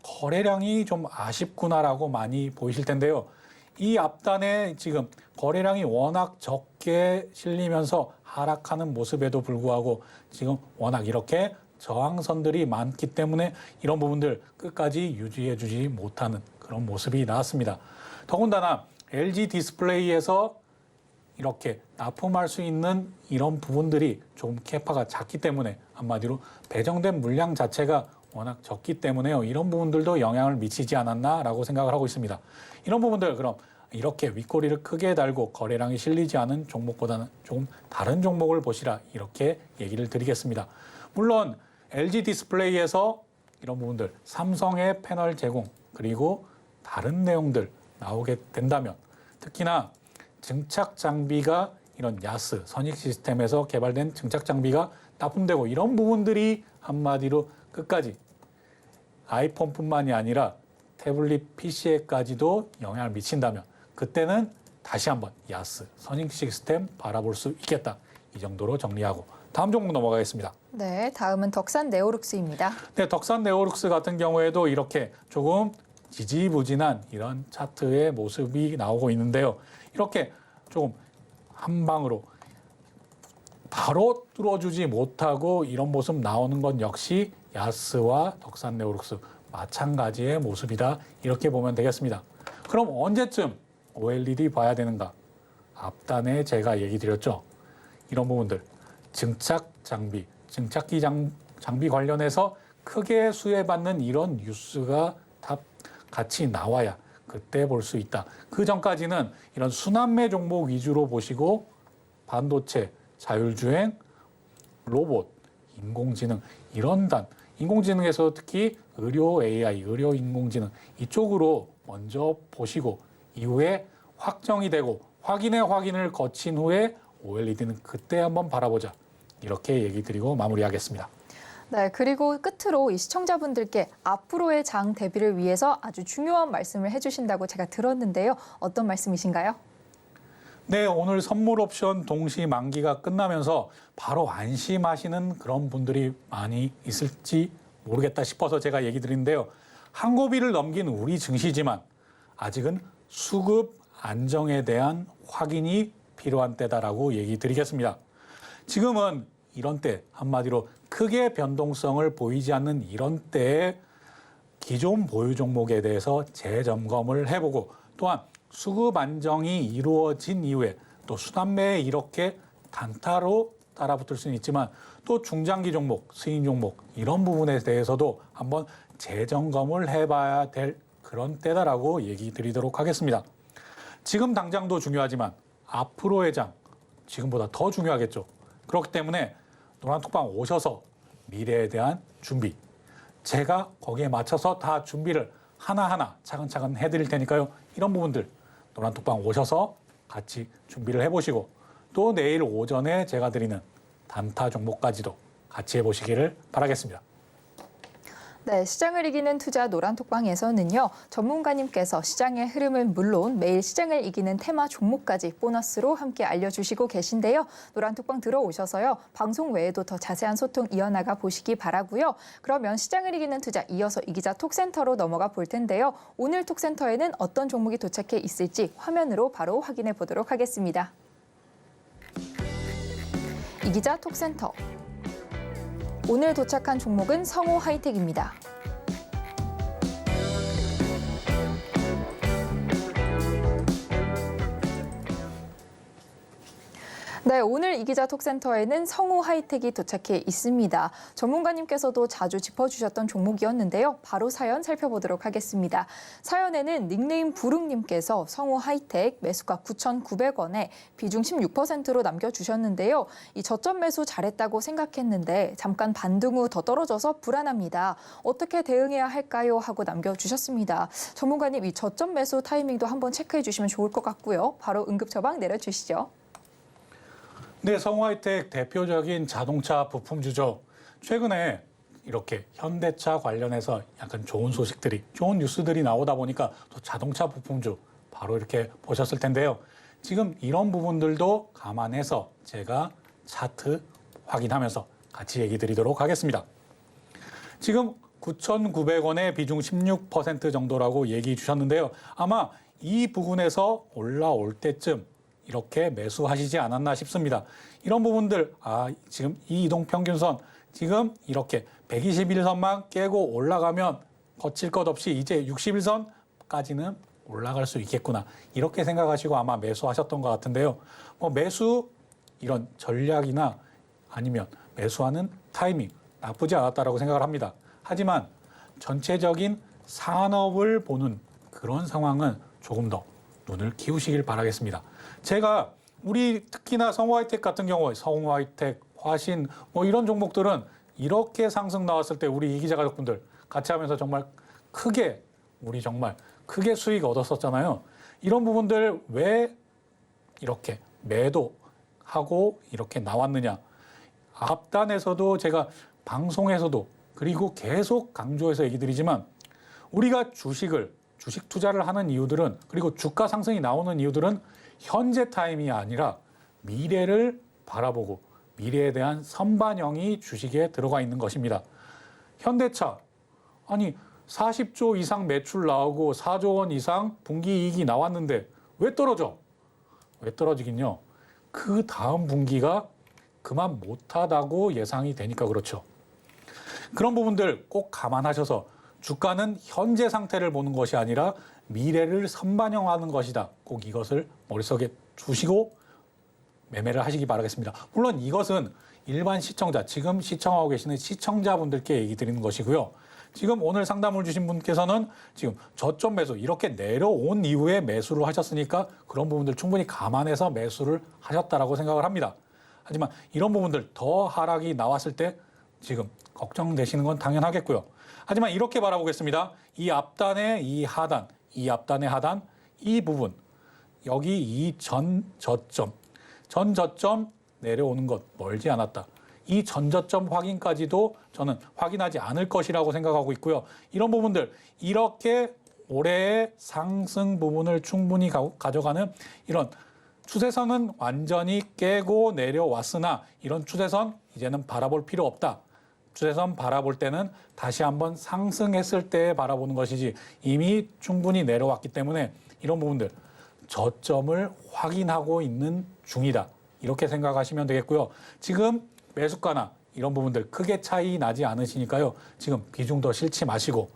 거래량이 좀 아쉽구나라고 많이 보이실 텐데요. 이 앞단에 지금 거래량이 워낙 적게 실리면서 하락하는 모습에도 불구하고 지금 워낙 이렇게 저항선들이 많기 때문에 이런 부분들 끝까지 유지해주지 못하는 그런 모습이 나왔습니다. 더군다나 LG 디스플레이에서 이렇게 납품할 수 있는 이런 부분들이 조금 캐파가 작기 때문에 한마디로 배정된 물량 자체가 워낙 적기 때문에요. 이런 부분들도 영향을 미치지 않았나라고 생각을 하고 있습니다. 이런 부분들 그럼 이렇게 윗꼬리를 크게 달고 거래량이 실리지 않은 종목보다는 조금 다른 종목을 보시라 이렇게 얘기를 드리겠습니다. 물론 LG 디스플레이에서 이런 부분들 삼성의 패널 제공 그리고 다른 내용들 나오게 된다면 특히나 증착 장비가 이런 야스, 선익 시스템에서 개발된 증착 장비가 납품되고 이런 부분들이 한마디로 끝까지 아이폰뿐만이 아니라 태블릿 PC에까지도 영향을 미친다면 그때는 다시 한번 야스, 선익 시스템 바라볼 수 있겠다. 이 정도로 정리하고 다음 종목 넘어가겠습니다. 네, 다음은 덕산 네오룩스입니다. 네, 덕산 네오룩스 같은 경우에도 이렇게 조금 지지부진한 이런 차트의 모습이 나오고 있는데요. 이렇게 조금 한 방으로 바로 뚫어주지 못하고 이런 모습 나오는 건 역시 야스와 덕산네오룩스 마찬가지의 모습이다. 이렇게 보면 되겠습니다. 그럼 언제쯤 OLED 봐야 되는가? 앞단에 제가 얘기 드렸죠. 이런 부분들 증착 장비, 증착기 장비 관련해서 크게 수혜받는 이런 뉴스가 다 같이 나와야 그때 볼 수 있다. 그 전까지는 이런 순환매 종목 위주로 보시고 반도체, 자율주행, 로봇, 인공지능 이런 인공지능에서 특히 의료 AI, 의료 인공지능 이쪽으로 먼저 보시고 이후에 확정이 되고 확인을 거친 후에 OLED는 그때 한번 바라보자. 이렇게 얘기 드리고 마무리하겠습니다. 네, 그리고 끝으로 이 시청자분들께 앞으로의 장 대비를 위해서 아주 중요한 말씀을 해주신다고 제가 들었는데요. 어떤 말씀이신가요? 네, 오늘 선물 옵션 동시 만기가 끝나면서 바로 안심하시는 그런 분들이 많이 있을지 모르겠다 싶어서 제가 얘기 드리는데요. 한 고비를 넘긴 우리 증시지만 아직은 수급 안정에 대한 확인이 필요한 때다라고 얘기 드리겠습니다. 지금은 이런 때 한마디로 크게 변동성을 보이지 않는 이런 때에 기존 보유 종목에 대해서 재점검을 해보고 또한 수급 안정이 이루어진 이후에 또 순환매에 이렇게 단타로 따라붙을 수는 있지만 또 중장기 종목, 스윙 종목 이런 부분에 대해서도 한번 재점검을 해봐야 될 그런 때다라고 얘기 드리도록 하겠습니다. 지금 당장도 중요하지만 앞으로의 장 지금보다 더 중요하겠죠. 그렇기 때문에 노란톡방 오셔서 미래에 대한 준비 제가 거기에 맞춰서 다 준비를 하나하나 차근차근 해드릴 테니까요. 이런 부분들 노란톡방 오셔서 같이 준비를 해보시고 또 내일 오전에 제가 드리는 단타 종목까지도 같이 해보시기를 바라겠습니다. 네, 시장을 이기는 투자 노란톡방에서는요. 전문가님께서 시장의 흐름은 물론 매일 시장을 이기는 테마 종목까지 보너스로 함께 알려주시고 계신데요. 노란톡방 들어오셔서요. 방송 외에도 더 자세한 소통 이어나가 보시기 바라고요. 그러면 시장을 이기는 투자 이어서 이기자 톡센터로 넘어가 볼 텐데요. 오늘 톡센터에는 어떤 종목이 도착해 있을지 화면으로 바로 확인해 보도록 하겠습니다. 이기자 톡센터. 오늘 도착한 종목은 성호 하이텍입니다. 네, 오늘 이기자 톡센터에는 성호 하이텍이 도착해 있습니다. 전문가님께서도 자주 짚어주셨던 종목이었는데요. 바로 사연 살펴보도록 하겠습니다. 사연에는 닉네임 부릉님께서 성호 하이텍 매수가 9,900원에 비중 16%로 남겨주셨는데요. 이 저점 매수 잘했다고 생각했는데 잠깐 반등 후 더 떨어져서 불안합니다. 어떻게 대응해야 할까요? 하고 남겨주셨습니다. 전문가님, 이 저점 매수 타이밍도 한번 체크해 주시면 좋을 것 같고요. 바로 응급 처방 내려주시죠. 네, 성호하이텍 대표적인 자동차 부품주죠. 최근에 이렇게 현대차 관련해서 약간 좋은 소식들이, 좋은 뉴스들이 나오다 보니까 또 자동차 부품주 바로 이렇게 보셨을 텐데요. 지금 이런 부분들도 감안해서 제가 차트 확인하면서 같이 얘기 드리도록 하겠습니다. 지금 9,900원의 비중 16% 정도라고 얘기 주셨는데요. 아마 이 부분에서 올라올 때쯤 이렇게 매수하시지 않았나 싶습니다. 이런 부분들, 지금 이 이동평균선, 지금 이렇게 121선만 깨고 올라가면 거칠 것 없이 이제 61선까지는 올라갈 수 있겠구나. 이렇게 생각하시고 아마 매수하셨던 것 같은데요. 매수 이런 전략이나 아니면 매수하는 타이밍 나쁘지 않았다라고 생각을 합니다. 하지만 전체적인 산업을 보는 그런 상황은 조금 더 눈을 키우시길 바라겠습니다. 제가 우리 특히나 성호하이텍 같은 경우에 성호하이텍, 화신 이런 종목들은 이렇게 상승 나왔을 때 우리 이기자 가족분들 같이 하면서 정말 우리 정말 크게 수익 얻었었잖아요. 이런 부분들 왜 이렇게 매도하고 이렇게 나왔느냐. 앞단에서도 제가 방송에서도 그리고 계속 강조해서 얘기 드리지만 우리가 주식 투자를 하는 이유들은 그리고 주가 상승이 나오는 이유들은 현재 타임이 아니라 미래를 바라보고 미래에 대한 선반영이 주식에 들어가 있는 것입니다. 현대차, 40조 이상 매출 나오고 4조 원 이상 분기 이익이 나왔는데 왜 떨어져? 왜 떨어지긴요? 그 다음 분기가 그만 못하다고 예상이 되니까 그렇죠. 그런 부분들 꼭 감안하셔서 주가는 현재 상태를 보는 것이 아니라 미래를 선반영하는 것이다. 꼭 이것을 머릿속에 두시고 매매를 하시기 바라겠습니다. 물론 이것은 일반 시청자, 지금 시청하고 계시는 시청자분들께 얘기 드리는 것이고요. 지금 오늘 상담을 주신 분께서는 지금 저점 매수 이렇게 내려온 이후에 매수를 하셨으니까 그런 부분들 충분히 감안해서 매수를 하셨다라고 생각을 합니다. 하지만 이런 부분들 더 하락이 나왔을 때 지금 걱정되시는 건 당연하겠고요. 하지만 이렇게 바라보겠습니다. 이 앞단의 이 하단, 이 앞단의 하단, 이 부분, 여기 이 전 저점 내려오는 것 멀지 않았다. 이 전저점 확인까지도 저는 확인하지 않을 것이라고 생각하고 있고요. 이런 부분들, 이렇게 올해의 상승 부분을 충분히 가져가는 이런 추세선은 완전히 깨고 내려왔으나 이런 추세선 이제는 바라볼 필요 없다. 추세선 바라볼 때는 다시 한번 상승했을 때 바라보는 것이지 이미 충분히 내려왔기 때문에 이런 부분들 저점을 확인하고 있는 중이다. 이렇게 생각하시면 되겠고요. 지금 매수가나 이런 부분들 크게 차이 나지 않으시니까요. 지금 비중 더 실지 마시고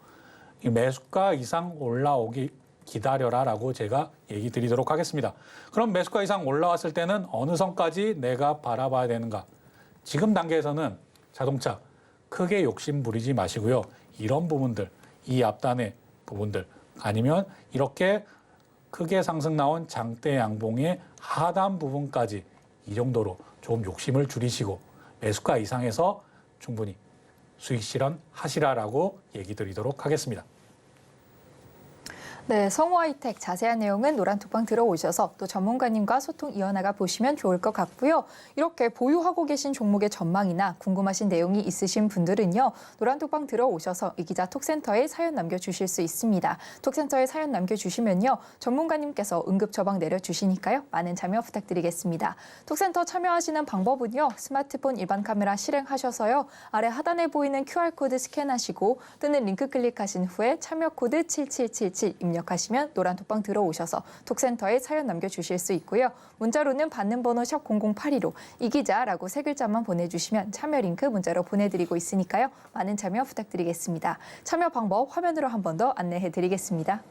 매수가 이상 올라오기 기다려라라고 제가 얘기 드리도록 하겠습니다. 그럼 매수가 이상 올라왔을 때는 어느 선까지 내가 바라봐야 되는가? 지금 단계에서는 자동차 크게 욕심 부리지 마시고요. 이런 부분들, 이 앞단의 부분들 아니면 이렇게 크게 상승 나온 장대 양봉의 하단 부분까지 이 정도로 좀 욕심을 줄이시고 매수가 이상에서 충분히 수익 실현하시라라고 얘기 드리도록 하겠습니다. 네, 성우하이텍 자세한 내용은 노란톡방 들어오셔서 또 전문가님과 소통 이어나가 보시면 좋을 것 같고요. 이렇게 보유하고 계신 종목의 전망이나 궁금하신 내용이 있으신 분들은요. 노란톡방 들어오셔서 이 기자 톡센터에 사연 남겨주실 수 있습니다. 톡센터에 사연 남겨주시면요. 전문가님께서 응급 처방 내려주시니까요. 많은 참여 부탁드리겠습니다. 톡센터 참여하시는 방법은요. 스마트폰 일반 카메라 실행하셔서요. 아래 하단에 보이는 QR코드 스캔하시고 뜨는 링크 클릭하신 후에 참여 코드 7777 입력하시면 노란톡방 들어오셔서 톡센터에 사연 남겨주실 수 있고요. 문자로는 받는 번호 샵 0082로 이기자라고 세 글자만 보내주시면 참여 링크 문자로 보내드리고 있으니까요. 많은 참여 부탁드리겠습니다. 참여 방법 화면으로 한 번 더 안내해드리겠습니다.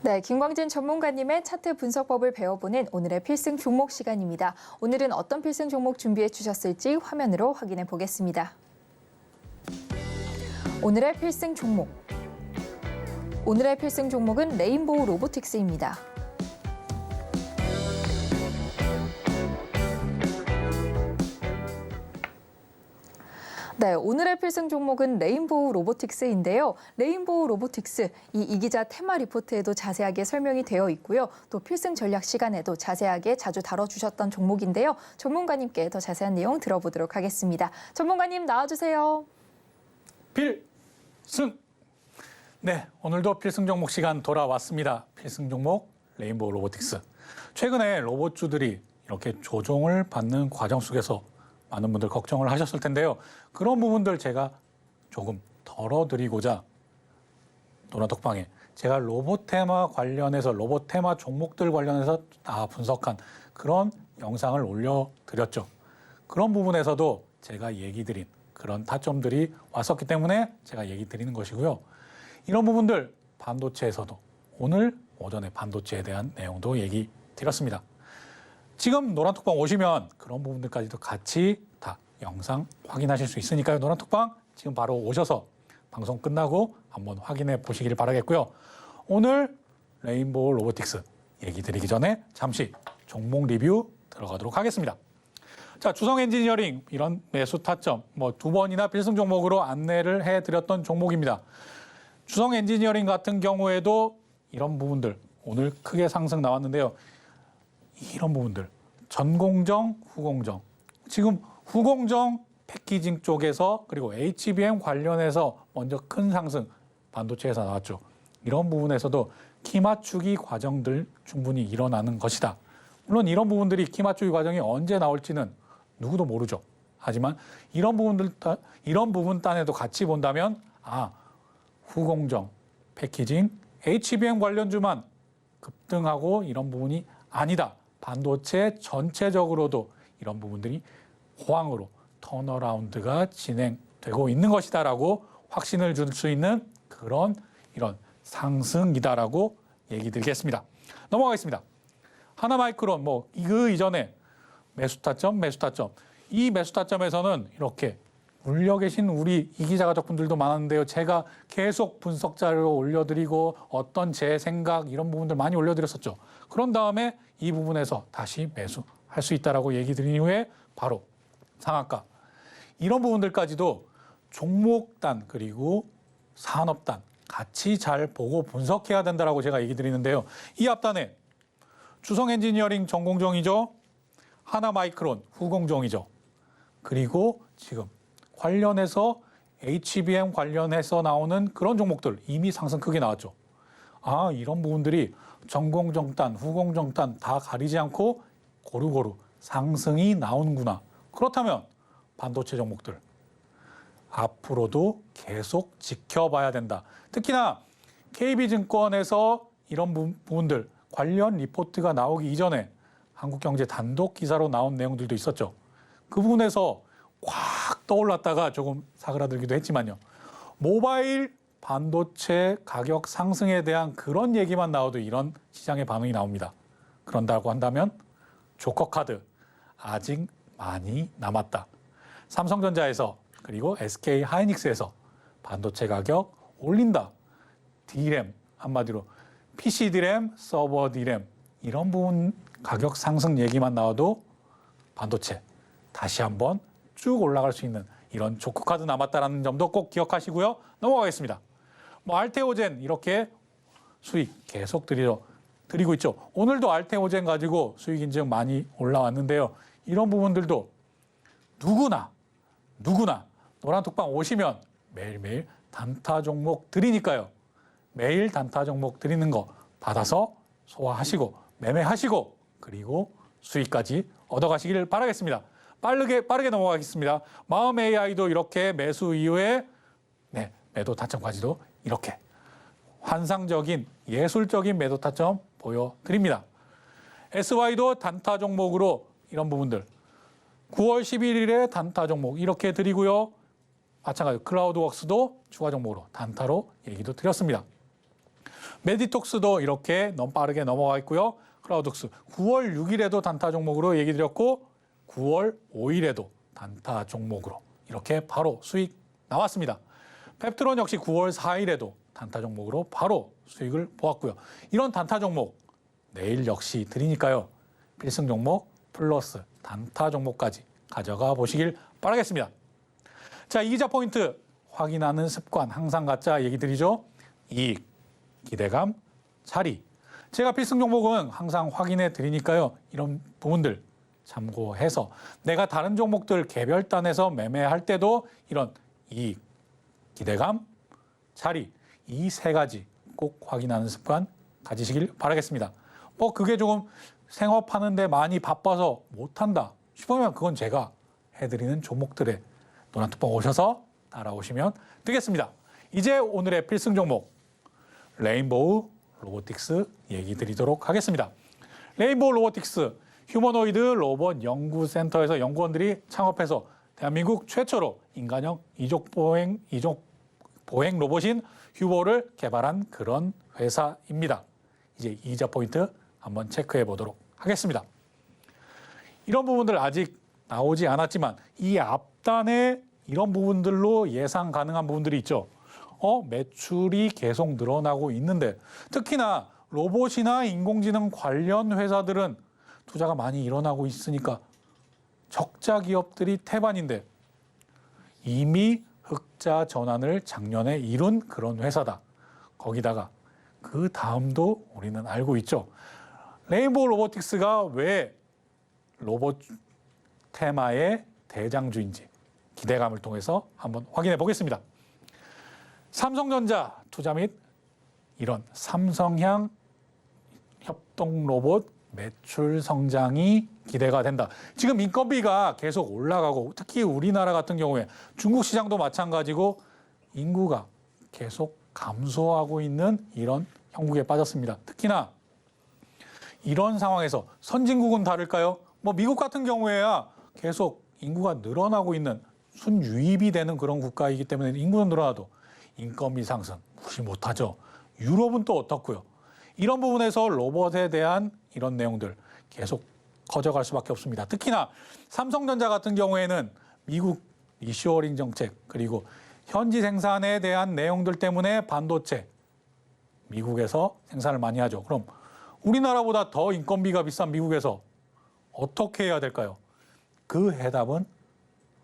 네, 김광진 전문가님의 차트 분석법을 배워보는 오늘의 필승 종목 시간입니다. 오늘은 어떤 필승 종목 준비해 주셨을지 화면으로 확인해 보겠습니다. 오늘의 필승 종목. 오늘의 필승 종목은 레인보우 로보틱스입니다. 네, 오늘의 필승 종목은 레인보우 로보틱스인데요. 레인보우 로보틱스, 이 기자 테마 리포트에도 자세하게 설명이 되어 있고요. 또 필승 전략 시간에도 자세하게 자주 다뤄주셨던 종목인데요. 전문가님께 더 자세한 내용 들어보도록 하겠습니다. 전문가님 나와주세요. 필승! 네, 오늘도 필승 종목 시간 돌아왔습니다. 필승 종목 레인보우 로보틱스. 최근에 로봇주들이 이렇게 조종을 받는 과정 속에서 많은 분들 걱정을 하셨을 텐데요. 그런 부분들 제가 조금 덜어드리고자 노란톡방에 제가 로봇 테마 관련해서 로봇 테마 종목들 관련해서 다 분석한 그런 영상을 올려드렸죠. 그런 부분에서도 제가 얘기 드린 그런 타점들이 왔었기 때문에 제가 얘기 드리는 것이고요. 이런 부분들 반도체에서도 오늘 오전에 반도체에 대한 내용도 얘기 드렸습니다. 지금 노란톡방 오시면 그런 부분들까지도 같이 다 영상 확인하실 수 있으니까요. 노란톡방 지금 바로 오셔서 방송 끝나고 한번 확인해 보시길 바라겠고요. 오늘 레인보우 로보틱스 얘기 드리기 전에 잠시 종목 리뷰 들어가도록 하겠습니다. 자, 주성 엔지니어링 이런 매수 타점 두 번이나 필승 종목으로 안내를 해드렸던 종목입니다. 주성 엔지니어링 같은 경우에도 이런 부분들 오늘 크게 상승 나왔는데요. 이런 부분들 전공정, 후공정 지금 후공정 패키징 쪽에서 그리고 HBM 관련해서 먼저 큰 상승 반도체에서 나왔죠. 이런 부분에서도 키 맞추기 과정들 충분히 일어나는 것이다. 물론 이런 부분들이 키 맞추기 과정이 언제 나올지는 누구도 모르죠. 하지만 이런 부분 단에도 같이 본다면 후공정, 패키징, HBM 관련주만 급등하고 이런 부분이 아니다. 반도체 전체적으로도 이런 부분들이 호황으로 턴어라운드가 진행되고 있는 것이다라고 확신을 줄 수 있는 이런 상승이다라고 얘기 드리겠습니다. 넘어가겠습니다. 하나마이크론 그 이전에 매수 타점. 이 매수 타점에서는 이렇게 물려 계신 우리 이기자가족분들도 많았는데요. 제가 계속 분석 자료 올려드리고 어떤 제 생각 이런 부분들 많이 올려드렸었죠. 그런 다음에 이 부분에서 다시 매수할 수 있다라고 얘기 드린 이후에 바로 상한가. 이런 부분들까지도 종목단 그리고 산업단 같이 잘 보고 분석해야 된다라고 제가 얘기 드리는데요. 이 앞단에 주성 엔지니어링 전공정이죠. 하나마이크론 후공정이죠. 그리고 지금 관련해서 HBM 관련해서 나오는 그런 종목들 이미 상승 크게 나왔죠. 이런 부분들이 전공정단, 후공정단 다 가리지 않고 고루고루 상승이 나오는구나. 그렇다면 반도체 종목들 앞으로도 계속 지켜봐야 된다. 특히나 KB증권에서 이런 부분들 관련 리포트가 나오기 이전에 한국경제 단독 기사로 나온 내용들도 있었죠. 그 부분에서 확 떠올랐다가 조금 사그라들기도 했지만요. 모바일 반도체 가격 상승에 대한 그런 얘기만 나와도 이런 시장의 반응이 나옵니다. 그런다고 한다면 조커카드 아직 많이 남았다. 삼성전자에서 그리고 SK 하이닉스에서 반도체 가격 올린다. D램 한마디로 PC D램, 서버 D램 이런 부분 가격 상승 얘기만 나와도 반도체 다시 한번 쭉 올라갈 수 있는 이런 조커카드 남았다라는 점도 꼭 기억하시고요. 넘어가겠습니다. 알테오젠 이렇게 수익 계속 드리고 있죠. 오늘도 알테오젠 가지고 수익 인증 많이 올라왔는데요. 이런 부분들도 누구나 노란톡방 오시면 매일매일 단타 종목 드리니까요. 매일 단타 종목 드리는 거 받아서 소화하시고 매매하시고 그리고 수익까지 얻어가시길 바라겠습니다. 빠르게 넘어가겠습니다. 마음 AI도 이렇게 매수 이후에 매도 타점까지도 이렇게 환상적인 예술적인 매도 타점 보여드립니다. SY도 단타 종목으로 이런 부분들 9월 11일에 단타 종목 이렇게 드리고요. 마찬가지로 클라우드웍스도 추가 종목으로 단타로 얘기도 드렸습니다. 메디톡스도 이렇게 너무 빠르게 넘어가 있고요. 클라우드웍스 9월 6일에도 단타 종목으로 얘기 드렸고 9월 5일에도 단타 종목으로 이렇게 바로 수익 나왔습니다. 펩트론 역시 9월 4일에도 단타 종목으로 바로 수익을 보았고요. 이런 단타 종목 내일 역시 드리니까요. 필승 종목 플러스 단타 종목까지 가져가 보시길 바라겠습니다. 자, 이기자 포인트 확인하는 습관 항상 갖자 얘기 드리죠. 이익, 기대감, 자리. 제가 필승 종목은 항상 확인해 드리니까요. 이런 부분들 참고해서 내가 다른 종목들 개별단에서 매매할 때도 이런 이익, 기대감, 자리 이 세 가지 꼭 확인하는 습관 가지시길 바라겠습니다. 그게 조금 생업하는데 많이 바빠서 못한다 싶으면 그건 제가 해드리는 종목들에 노란톡방 오셔서 따라오시면 되겠습니다. 이제 오늘의 필승 종목 레인보우 로보틱스 얘기 드리도록 하겠습니다. 레인보우 로보틱스 휴머노이드 로봇 연구센터에서 연구원들이 창업해서 대한민국 최초로 인간형 이족 보행 로봇인 휴보를 개발한 그런 회사입니다. 이제 이자 포인트 한번 체크해 보도록 하겠습니다. 이런 부분들 아직 나오지 않았지만 이 앞단에 이런 부분들로 예상 가능한 부분들이 있죠. 매출이 계속 늘어나고 있는데 특히나 로봇이나 인공지능 관련 회사들은 투자가 많이 일어나고 있으니까 적자 기업들이 태반인데 이미 흑자 전환을 작년에 이룬 그런 회사다. 거기다가 그 다음도 우리는 알고 있죠. 레인보우 로보틱스가 왜 로봇 테마의 대장주인지 기대감을 통해서 한번 확인해 보겠습니다. 삼성전자 투자 및 이런 삼성향 협동 로봇 매출 성장이 기대가 된다. 지금 인건비가 계속 올라가고 특히 우리나라 같은 경우에 중국 시장도 마찬가지고 인구가 계속 감소하고 있는 이런 형국에 빠졌습니다. 특히나 이런 상황에서 선진국은 다를까요? 미국 같은 경우에야 계속 인구가 늘어나고 있는 순유입이 되는 그런 국가이기 때문에 인구는 늘어나도 인건비 상승 무시 못하죠. 유럽은 또 어떻고요? 이런 부분에서 로봇에 대한 이런 내용들 계속 커져갈 수밖에 없습니다. 특히나 삼성전자 같은 경우에는 미국 리쇼어링 정책 그리고 현지 생산에 대한 내용들 때문에 반도체 미국에서 생산을 많이 하죠. 그럼 우리나라보다 더 인건비가 비싼 미국에서 어떻게 해야 될까요? 그 해답은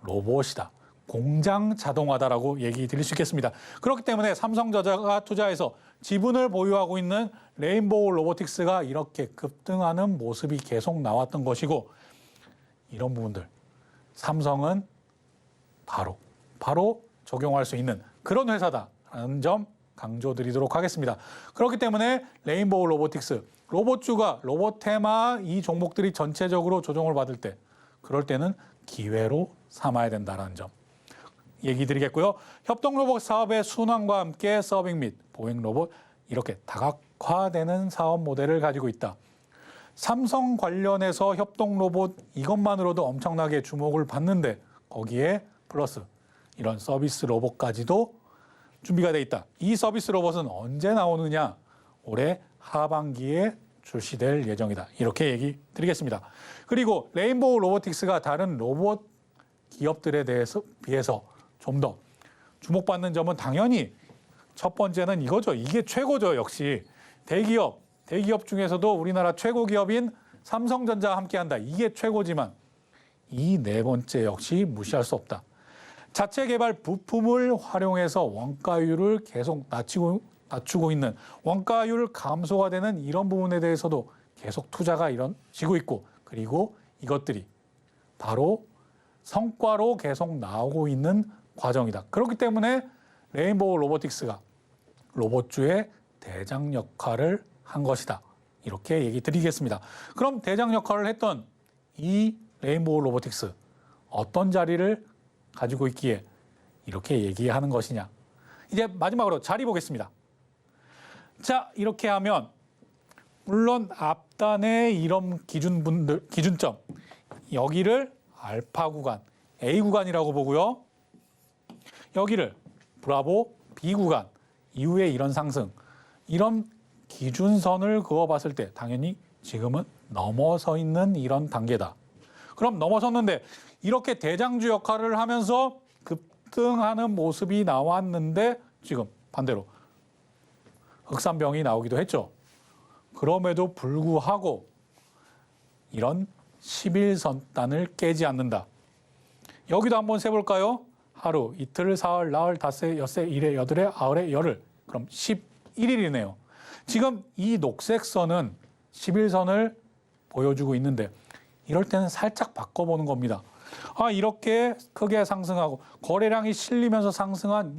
로봇이다. 공장 자동화다라고 얘기 드릴 수 있겠습니다. 그렇기 때문에 삼성전자가 투자해서 지분을 보유하고 있는 레인보우 로보틱스가 이렇게 급등하는 모습이 계속 나왔던 것이고 이런 부분들 삼성은 바로 적용할 수 있는 그런 회사다라는 점 강조드리도록 하겠습니다. 그렇기 때문에 레인보우 로보틱스, 로봇주가 로봇 테마 이 종목들이 전체적으로 조정을 받을 때 그럴 때는 기회로 삼아야 된다는 점 얘기 드리겠고요. 협동 로봇 사업의 순환과 함께 서빙 및 보행 로봇 이렇게 다각화되는 사업 모델을 가지고 있다. 삼성 관련해서 협동 로봇 이것만으로도 엄청나게 주목을 받는데 거기에 플러스 이런 서비스 로봇까지도 준비가 돼 있다. 이 서비스 로봇은 언제 나오느냐? 올해 하반기에 출시될 예정이다. 이렇게 얘기 드리겠습니다. 그리고 레인보우 로보틱스가 다른 로봇 기업들에 비해서 좀 더 주목받는 점은 당연히 첫 번째는 이거죠. 이게 최고죠. 역시 대기업 중에서도 우리나라 최고 기업인 삼성전자와 함께한다. 이게 최고지만 이 네 번째 역시 무시할 수 없다. 자체 개발 부품을 활용해서 원가율을 계속 낮추고 있는 원가율 감소가 되는 이런 부분에 대해서도 계속 투자가 이루어지고 있고 그리고 이것들이 바로 성과로 계속 나오고 있는 과정이다. 그렇기 때문에 레인보우 로보틱스가 로봇주의 대장 역할을 한 것이다. 이렇게 얘기 드리겠습니다. 그럼 대장 역할을 했던 이 레인보우 로보틱스 어떤 자리를 가지고 있기에 이렇게 얘기하는 것이냐. 이제 마지막으로 자리 보겠습니다. 자, 이렇게 하면 물론 앞단의 이런 기준점 여기를 알파 구간, A 구간이라고 보고요. 여기를 브라보, B 구간 이후에 이런 상승, 이런 기준선을 그어봤을 때 당연히 지금은 넘어서 있는 이런 단계다. 그럼 넘어섰는데 이렇게 대장주 역할을 하면서 급등하는 모습이 나왔는데 지금 반대로 흑산병이 나오기도 했죠. 그럼에도 불구하고 이런 11선단을 깨지 않는다. 여기도 한번 세볼까요? 하루, 이틀, 사흘, 나흘, 닷새, 엿새, 일회, 여덟회, 아흘에, 열흘. 그럼 11일이네요. 지금 이 녹색 선은 11선을 보여주고 있는데 이럴 때는 살짝 바꿔보는 겁니다. 이렇게 크게 상승하고 거래량이 실리면서 상승한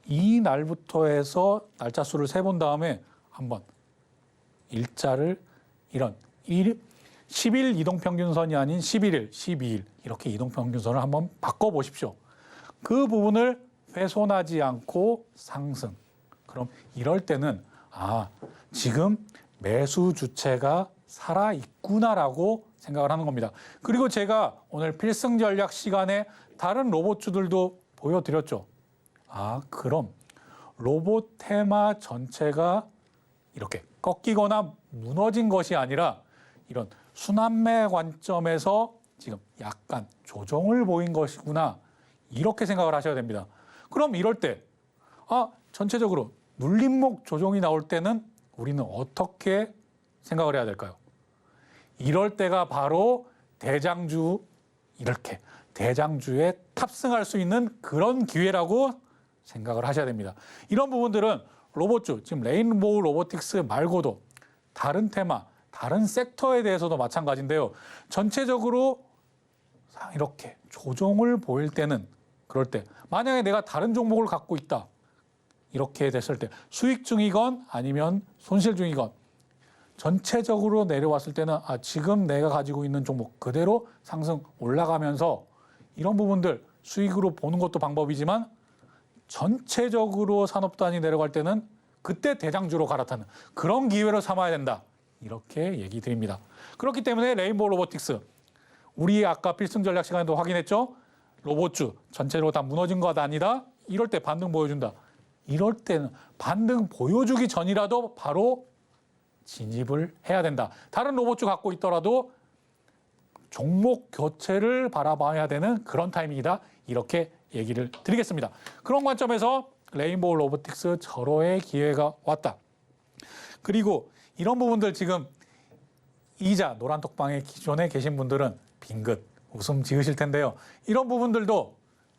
이 날부터 해서 날짜 수를 세본 다음에 한번 일자를 이런 10일 이동평균선이 아닌 11일, 12일 이렇게 이동평균선을 한번 바꿔보십시오. 그 부분을 훼손하지 않고 상승. 그럼 이럴 때는 지금 매수 주체가 살아있구나라고 생각을 하는 겁니다. 그리고 제가 오늘 필승 전략 시간에 다른 로봇주들도 보여드렸죠. 그럼 로봇 테마 전체가 이렇게 꺾이거나 무너진 것이 아니라 이런 순환매 관점에서 지금 약간 조정을 보인 것이구나. 이렇게 생각을 하셔야 됩니다. 그럼 이럴 때 전체적으로 눌림목 조정이 나올 때는 우리는 어떻게 생각을 해야 될까요? 이럴 때가 바로 대장주, 이렇게 대장주에 탑승할 수 있는 그런 기회라고 생각을 하셔야 됩니다. 이런 부분들은 로봇주, 지금 레인보우 로보틱스 말고도 다른 테마, 다른 섹터에 대해서도 마찬가지인데요. 전체적으로 이렇게 조정을 보일 때는, 그럴 때 만약에 내가 다른 종목을 갖고 있다, 이렇게 됐을 때 수익 중이건 아니면 손실 중이건 전체적으로 내려왔을 때는 지금 내가 가지고 있는 종목 그대로 상승 올라가면서 이런 부분들 수익으로 보는 것도 방법이지만 전체적으로 산업 단위 내려갈 때는 그때 대장주로 갈아타는 그런 기회로 삼아야 된다. 이렇게 얘기 드립니다. 그렇기 때문에 레인보우 로보틱스, 우리 아까 필승 전략 시간에도 확인했죠. 로봇주 전체로 다 무너진 것 아니다. 이럴 때 반등 보여준다. 이럴 때는 반등 보여주기 전이라도 바로 진입을 해야 된다. 다른 로봇주 갖고 있더라도 종목 교체를 바라봐야 되는 그런 타이밍이다. 이렇게 얘기를 드리겠습니다. 그런 관점에서 레인보우 로보틱스 절호의 기회가 왔다. 그리고 이런 부분들 지금 이자 노란톡방에 기존에 계신 분들은 빙긋 웃음 지으실 텐데요. 이런 부분들도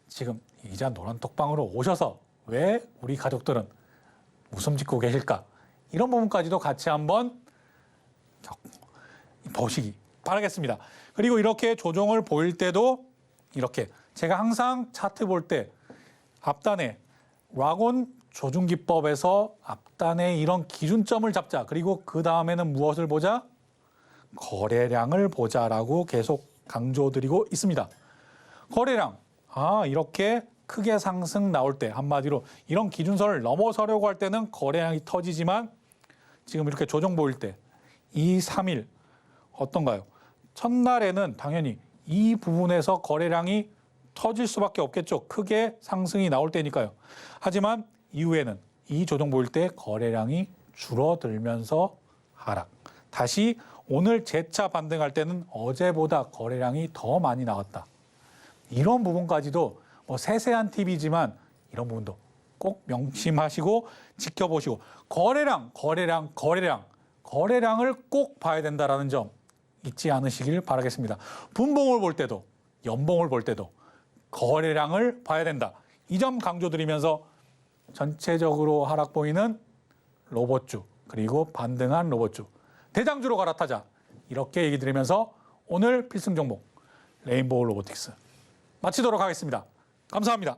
지금 이자 노란톡방으로 오셔서 왜 우리 가족들은 웃음 짓고 계실까? 이런 부분까지도 같이 한번 보시기 바라겠습니다. 그리고 이렇게 조정을 보일 때도 이렇게 제가 항상 차트 볼 때 앞단에 와곤 조준기법에서 앞단에 이런 기준점을 잡자. 그리고 그 다음에는 무엇을 보자? 거래량을 보자라고 계속 강조드리고 있습니다. 거래량, 이렇게 크게 상승 나올 때 한마디로 이런 기준선을 넘어서려고 할 때는 거래량이 터지지만 지금 이렇게 조정 보일 때 2, 3일 어떤가요? 첫날에는 당연히 이 부분에서 거래량이 터질 수밖에 없겠죠. 크게 상승이 나올 때니까요. 하지만 이후에는 이 조정 보일 때 거래량이 줄어들면서 하락. 다시 오늘 재차 반등할 때는 어제보다 거래량이 더 많이 나왔다. 이런 부분까지도 세세한 팁이지만 이런 부분도 꼭 명심하시고 지켜보시고 거래량을 꼭 봐야 된다는 점 잊지 않으시길 바라겠습니다. 분봉을 볼 때도 연봉을 볼 때도 거래량을 봐야 된다. 이 점 강조드리면서 전체적으로 하락 보이는 로봇주 그리고 반등한 로봇주 대장주로 갈아타자. 이렇게 얘기 드리면서 오늘 필승 종목 레인보우 로보틱스 마치도록 하겠습니다. 감사합니다.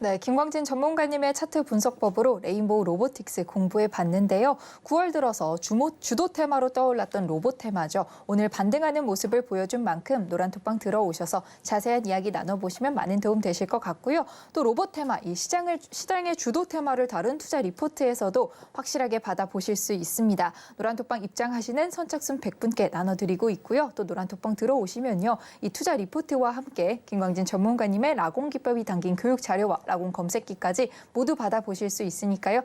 네, 김광진 전문가님의 차트 분석법으로 레인보우 로보틱스 공부해 봤는데요. 9월 들어서 주도 테마로 떠올랐던 로봇 테마죠. 오늘 반등하는 모습을 보여준 만큼 노란톡방 들어오셔서 자세한 이야기 나눠보시면 많은 도움 되실 것 같고요. 또 로봇 테마, 이 시장의 주도 테마를 다룬 투자 리포트에서도 확실하게 받아보실 수 있습니다. 노란톡방 입장하시는 선착순 100분께 나눠드리고 있고요. 또 노란톡방 들어오시면요. 이 투자 리포트와 함께 김광진 전문가님의 라공 기법이 담긴 교육 자료와 라공 검색기까지 모두 받아보실 수 있으니까요.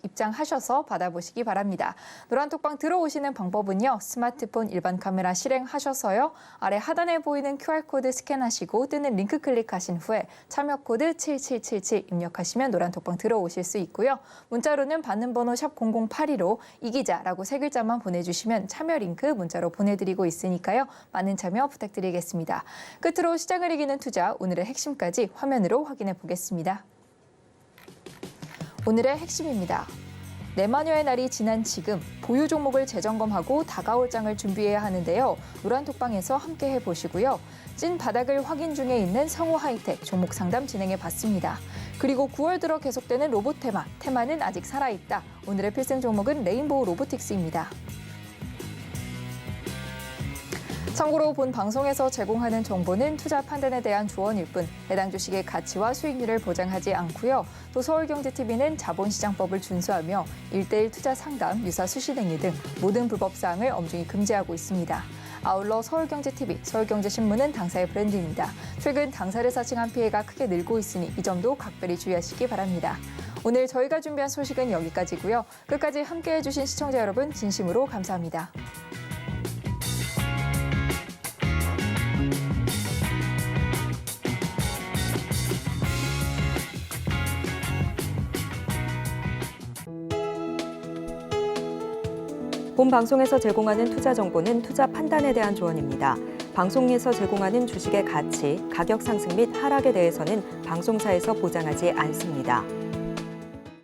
입장하셔서 받아보시기 바랍니다. 노란톡방 들어오시는 방법은요. 스마트폰 일반 카메라 실행하셔서요. 아래 하단에 보이는 QR코드 스캔하시고 뜨는 링크 클릭하신 후에 참여코드 7777 입력하시면 노란톡방 들어오실 수 있고요. 문자로는 받는 번호 샵 0082로 이기자라고 세 글자만 보내주시면 참여 링크 문자로 보내드리고 있으니까요. 많은 참여 부탁드리겠습니다. 끝으로 시장을 이기는 투자 오늘의 핵심까지 화면으로 확인해 보겠습니다. 오늘의 핵심입니다. 내마녀의 날이 지난 지금 보유 종목을 재점검하고 다가올 장을 준비해야 하는데요. 노란톡방에서 함께 해보시고요. 찐 바닥을 확인 중에 있는 성우 하이텍 종목 상담 진행해 봤습니다. 그리고 9월 들어 계속되는 로봇 테마는 아직 살아있다. 오늘의 필승 종목은 레인보우 로보틱스입니다. 참고로 본 방송에서 제공하는 정보는 투자 판단에 대한 조언일 뿐 해당 주식의 가치와 수익률을 보장하지 않고요. 또 서울경제TV는 자본시장법을 준수하며 1:1 투자 상담, 유사 수시 행위 등 모든 불법 사항을 엄중히 금지하고 있습니다. 아울러 서울경제TV, 서울경제신문은 당사의 브랜드입니다. 최근 당사를 사칭한 피해가 크게 늘고 있으니 이 점도 각별히 주의하시기 바랍니다. 오늘 저희가 준비한 소식은 여기까지고요. 끝까지 함께해 주신 시청자 여러분 진심으로 감사합니다. 본 방송에서 제공하는 투자 정보는 투자 판단에 대한 조언입니다. 방송에서 제공하는 주식의 가치, 가격 상승 및 하락에 대해서는 방송사에서 보장하지 않습니다.